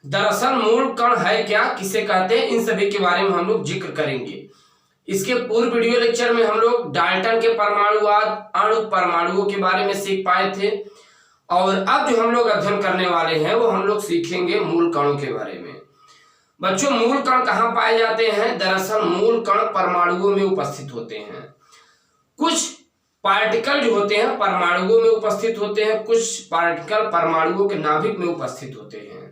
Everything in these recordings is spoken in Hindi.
दरअसल मूल कण है क्या, किसे कहते हैं, इन सभी के बारे में हम लोग जिक्र करेंगे। इसके पूर्व वीडियो लेक्चर में हम लोग डाल्टन के परमाणुवाद, अणु परमाणुओं के बारे में सीख पाए थे, और अब जो हम लोग अध्ययन करने वाले हैं वो हम लोग सीखेंगे मूल कणों के बारे में। बच्चों, मूल कण कहाँ पाए जाते हैं? दरअसल मूल कण परमाणुओं में उपस्थित होते हैं। कुछ पार्टिकल जो होते हैं परमाणुओं में उपस्थित होते हैं, कुछ पार्टिकल परमाणुओं के नाभिक में उपस्थित होते हैं।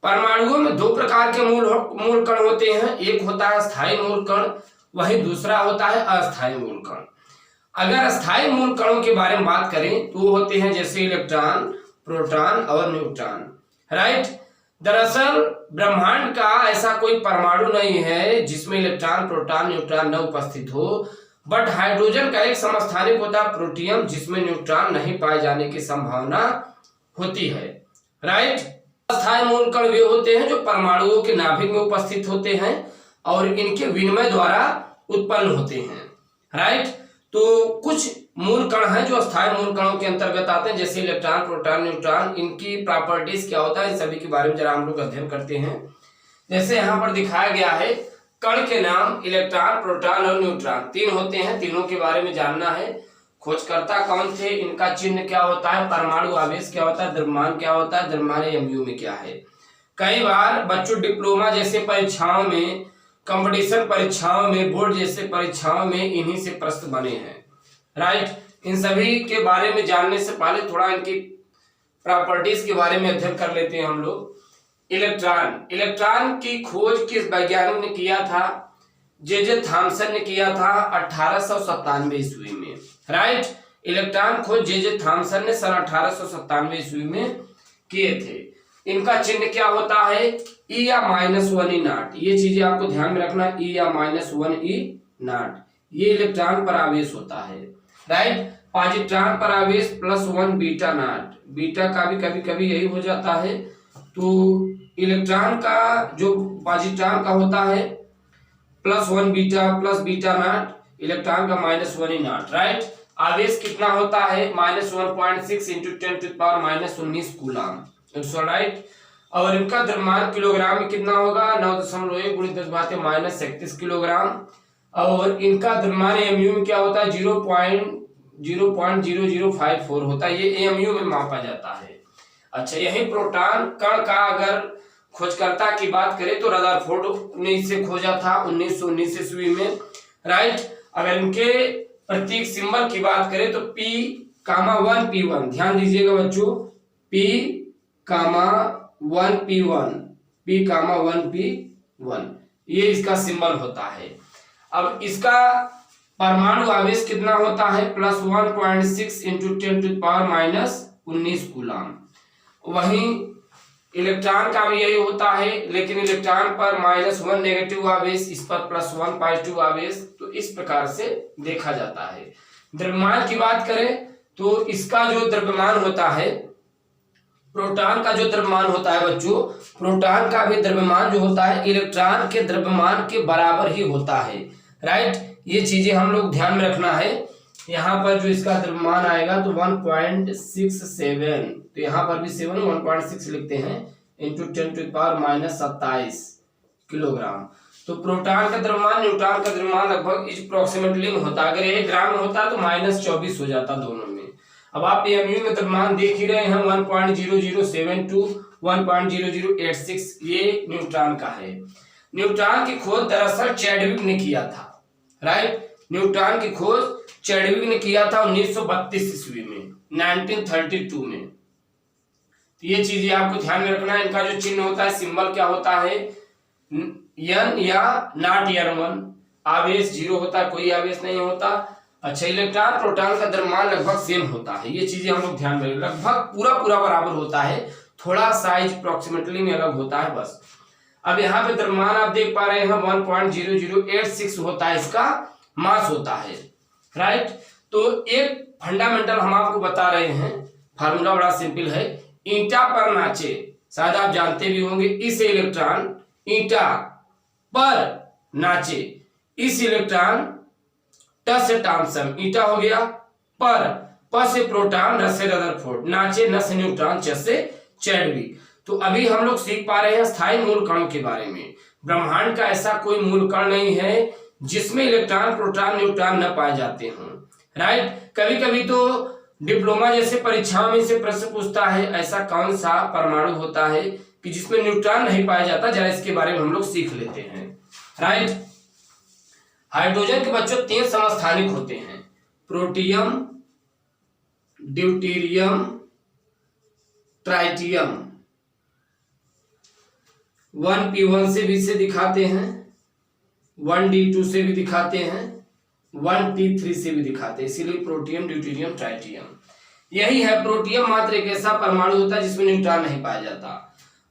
परमाणुओं में दो प्रकार के मूल कण होते हैं, एक होता है स्थायी मूल कण, वही दूसरा होता है अस्थायी मूल कण। अगर अस्थायी मूल कणों के बारे में बात करें तो वो होते हैं जैसे इलेक्ट्रॉन, प्रोटॉन और न्यूट्रॉन। राइट। दरअसल ब्रह्मांड का ऐसा कोई परमाणु नहीं है जिसमें इलेक्ट्रॉन, प्रोटॉन, न्यूट्रॉन न उपस्थित हो, बट हाइड्रोजन का एक समस्थानिक होता है प्रोटियम, जिसमें न्यूट्रॉन नहीं पाए जाने की संभावना होती है। राइट। अस्थायी मूल कण वे होते हैं जो परमाणुओं के नाभिक में उपस्थित होते हैं और इनके विनिमय द्वारा उत्पन्न होते हैं। राइट। तो कुछ मूल कण हैं जो अस्थायी मूल कणों के अंतर्गत आते हैं, जैसे इलेक्ट्रॉन, प्रोटॉन, न्यूट्रॉन। इनकी प्रॉपर्टीज क्या होता है, इन सभी के बारे में जरा हम लोग अध्ययन करते हैं। जैसे यहाँ पर दिखाया गया है, कण के नाम इलेक्ट्रॉन, प्रोटॉन और न्यूट्रॉन तीन होते हैं, तीनों के बारे में जानना है। खोजकर्ता कौन थे, इनका चिन्ह क्या होता है, परमाणु आवेश क्या होता है, द्रव्यमान क्या होता है, द्रव्यमान एमयू में क्या है। कई बार बच्चों डिप्लोमा जैसे परीक्षाओं में, कंपटीशन परीक्षाओं में, बोर्ड जैसे परीक्षाओं में इन्हीं से प्रश्न बने हैं। राइट। इन सभी के बारे में जानने से पहले थोड़ा इनकी प्रॉपर्टीज के बारे में अध्ययन कर लेते हैं हम लोग। इलेक्ट्रॉन की खोज किस वैज्ञानिक ने किया था? जे थॉमसन ने किया था 1897 ईस्वी में। राइट। इलेक्ट्रॉन खोज जे थॉमसन ने सन 1897 ईस्वी में किए थे। इनका चिन्ह क्या होता है? ई या -1 ई नॉट। ये चीजें आपको ध्यान में रखना, ई या -1 ई नॉट, ये इलेक्ट्रॉन पर आवेश होता है। राइट। पॉजिट्रॉन पर आवेश +1 बीटा नॉट। बीटा का भी कभी कभी यही हो जाता है। तो इलेक्ट्रॉन का जो पॉजिट्रॉन का होता है +1 beta plus beta not, electron का -1 ई नॉट। राइट। आवेश कितना होता है? -1.6 × 10⁻⁻19 कूलम। राइट। और इनका द्रव्यमान किलोग्राम में कितना होगा? 9.1 × 10⁻31 किलोग्राम। और इनका द्रव्यमान एमयू में क्या होता है? 0.0054 होता है, ये एमयू में मापा जाता है। अच्छा, यही प्रोटॉन कण का अगर खोजकर्ता की बात करें तो रदरफोर्ड ने इसे खोजा था 1919 ईस्वी में। राइट। अगर इनके प्रतीक सिंबल की बात करें तो P,1 P1, ध्यान दीजिएगा बच्चों, P,1 P1, P,1 P1, ये इसका सिंबल होता है। अब इसका परमाणु आवेश कितना होता है? +1.6 × 10⁻⁻19 कूलम। वहीं इलेक्ट्रॉन का भी यही होता है, लेकिन इलेक्ट्रॉन पर -1 नेगेटिव आवेश, इस पर +1 पॉजिटिव आवेश। तो इस प्रकार से देखा जाता है। द्रव्यमान की बात करें तो इसका जो द्रव्यमान होता है, प्रोटॉन का जो द्रव्यमान होता है बच्चों, प्रोटॉन का भी द्रव्यमान जो होता है इलेक्ट्रॉन के द्रव्यमान के बराबर ही होता है। राइट। ये चीजें हम लोग ध्यान में रखना है। यहाँ पर जो इसका द्रव्यमान आएगा तो 1.67, तो यहाँ पर भी 1.6 लिखते हैं, × 10⁻⁻27 किलोग्राम। तो प्रोटॉन का द्रव्यमान, न्यूट्रॉन का द्रव्यमान लगभग अप्रोक्सीमेटली में होता है। अगर 1 ग्राम में होता तो -24 हो जाता दोनों में। अब आप एमयू में द्रव्यमान देख ही रहे हैं, 1.0072, 1.0086, ये न्यूट्रॉन का है। न्यूट्रॉन की खोज दरअसल चैडविक ने किया था। राइट। न्यूट्रॉन की खोज चैडविक ने किया था 1932 ईस्वी में, 1932 में। तो ये चीजें आपको ध्यान में रखना है। इनका जो चिन्ह होता है, सिंबल क्या होता है? N या नॉट N1। आवेश 0 होता है, कोई आवेश नहीं होता। अच्छा, इलेक्ट्रॉन, प्रोटॉन का द्रव्यमान लगभग सेम होता है। ये चीजें हम लोग ध्यान में रखें, लगभग पूरा बराबर होता है, थोड़ा साइज अप्रोक्सीमेटली में अलग होता है बस। अब यहाँ पे द्रव्यमान आप देख पा रहे हैं 1.0086 होता है, इसका मास होता है। राइट। तो एक फंडामेंटल हम आपको बता रहे हैं, फार्मूला बड़ा सिंपल है। ईंटा पर नाचे, शायद आप जानते भी होंगे, इस इलेक्ट्रॉन ईंटा पर नाचे, इस इलेक्ट्रॉन ट से थॉमसन, ईंटा हो गया, पर प से प्रोटॉन, र से रदरफोर्ड, नाचे, न से न्यूट्रॉन, च से चैडविक। तो अभी हम लोग सीख पा रहे हैं स्थायी मूल कणों के बारे में। ब्रह्मांड का ऐसा कोई मूल कण नहीं है जिसमें इलेक्ट्रॉन, प्रोटॉन, न्यूट्रॉन न पाए जाते हों, राइट। कभी कभी तो डिप्लोमा जैसे परीक्षाओं में से प्रश्न पूछता है ऐसा कौन सा परमाणु होता है कि जिसमें न्यूट्रॉन नहीं पाया जाता, जरा इसके बारे में हम लोग सीख लेते हैं, राइट। हाइड्रोजन के बच्चों 3 समस्थानिक होते हैं, प्रोटियम, ड्यूटेरियम, ट्राइटियम। 1p1 से भी से दिखाते हैं, 1d2 से भी दिखाते हैं, 1t3 से भी दिखाते हैं, इसीलिए प्रोटियम, ड्यूटेरियम, ट्राइटियम। यही है, प्रोटियम मात्र एक ऐसा परमाणु होता है जिसमें न्यूट्रॉन नहीं पाया जाता।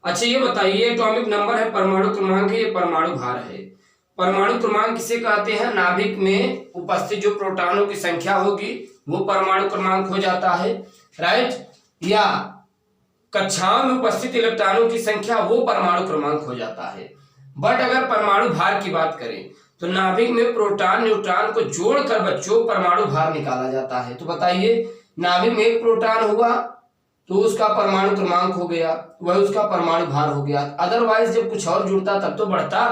अच्छा ये बताइए, एटॉमिक नंबर है, परमाणु क्रमांक है, ये परमाणु भार है। परमाणु क्रमांक किसे कहते हैं? नाभिक में उपस्थित जो प्रोटॉनों की संख्या होगी वो परमाणु क्रमांक हो जाता है, राइट। या कक्षाओं में उपस्थित इलेक्ट्रॉनों की संख्या वो परमाणु क्रमांक हो जाता है। बट अगर परमाणु भार की बात करें तो नाभिक में प्रोटॉन, न्यूट्रॉन को जोड़कर बच्चों परमाणु भार निकाला जाता है। तो बताइए, नाभिक में एक प्रोटॉन हुआ तो उसका परमाणु क्रमांक हो गया, वह उसका परमाणु भार हो गया। अदरवाइज जब कुछ और जुड़ता तब तो बढ़ता,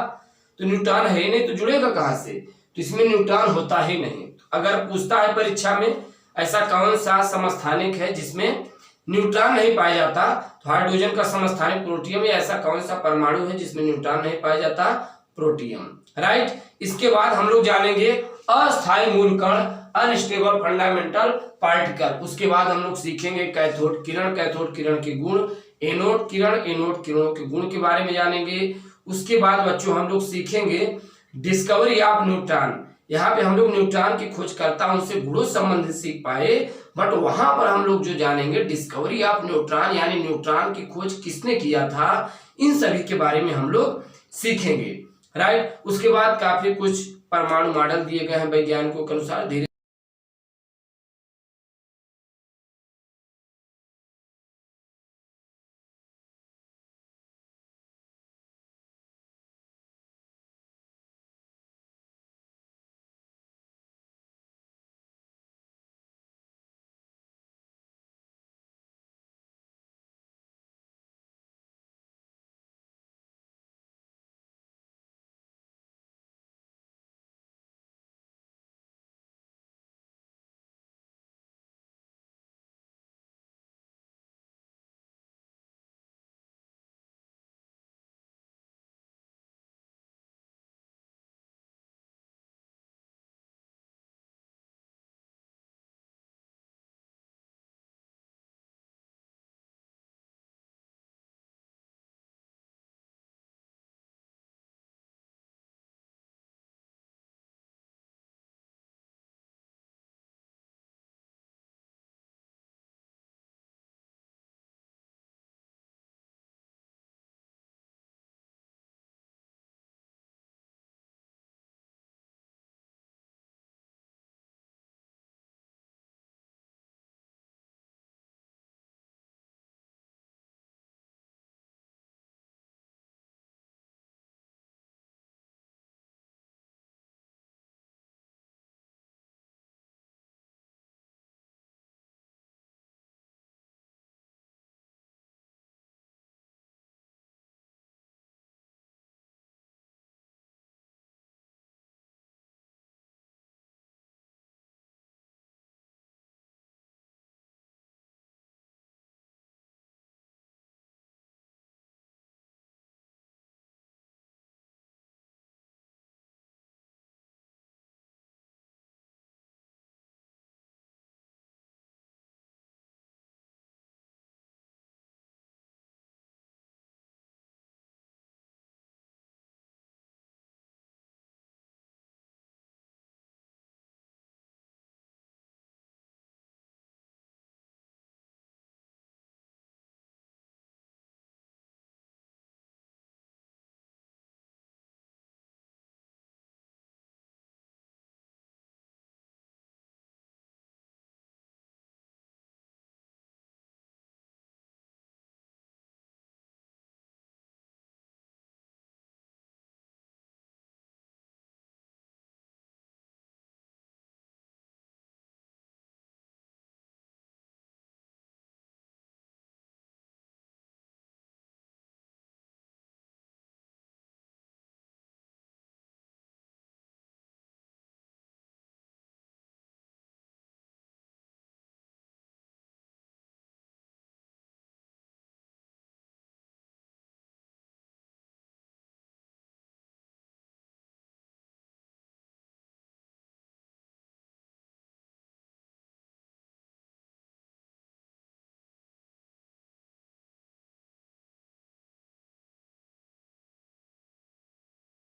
तो न्यूट्रॉन है ही नहीं तो जुड़ेगा कहां से? तो इसमें न्यूट्रॉन होता ही नहीं। अगर पूछता है परीक्षा में ऐसा कौन सा समस्थानिक है जिसमें न्यूट्रॉन नहीं पाया जाता, तो हाइड्रोजन का समस्थानिक प्रोटियम, या ऐसा कौन सा परमाणु है जिसमें न्यूट्रॉन नहीं पाया जाता? Protium, right. इसके बाद हम लोग जानेंगे अस्थायी मूल कण, अनस्टेबल फंडामेंटल पार्टिकल। उसके बाद हम लोग सीखेंगे कैथोड किरण, कैथोड किरण के गुण, एनोड किरण, एनोड किरणों के गुण के बारे में जानेंगे। उसके बाद बच्चों हम लोग सीखेंगे डिस्कवरी ऑफ न्यूट्रॉन। यहाँ पे हम लोग न्यूट्रॉन की खोजकर्ताओं से गुणों संबंधित सीख पाए, बट वहां पर हम लोग जो जानेंगे डिस्कवरी ऑफ न्यूट्रॉन, यानी न्यूट्रॉन की खोज किसने किया था, इन सभी के बारे में हम लोग सीखेंगे, राइट। उसके बाद काफी कुछ परमाणु मॉडल दिए गए हैं वैज्ञानिकों के अनुसार। धीरे